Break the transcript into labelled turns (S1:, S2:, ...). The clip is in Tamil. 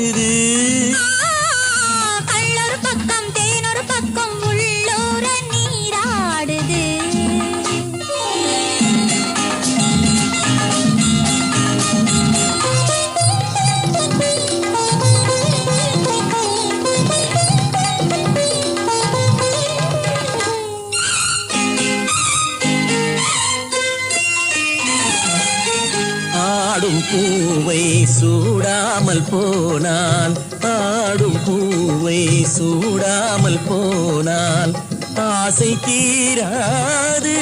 S1: நீராடுது.
S2: கள்ளொரு பக்கம் தேனொரு பக்கம் உள்ளூர நீராடுது.
S1: ஆடும் பூவை சூடாமல் போனால், ஆடும் பூவை சூடாமல் போனால் ஆசை தீராது.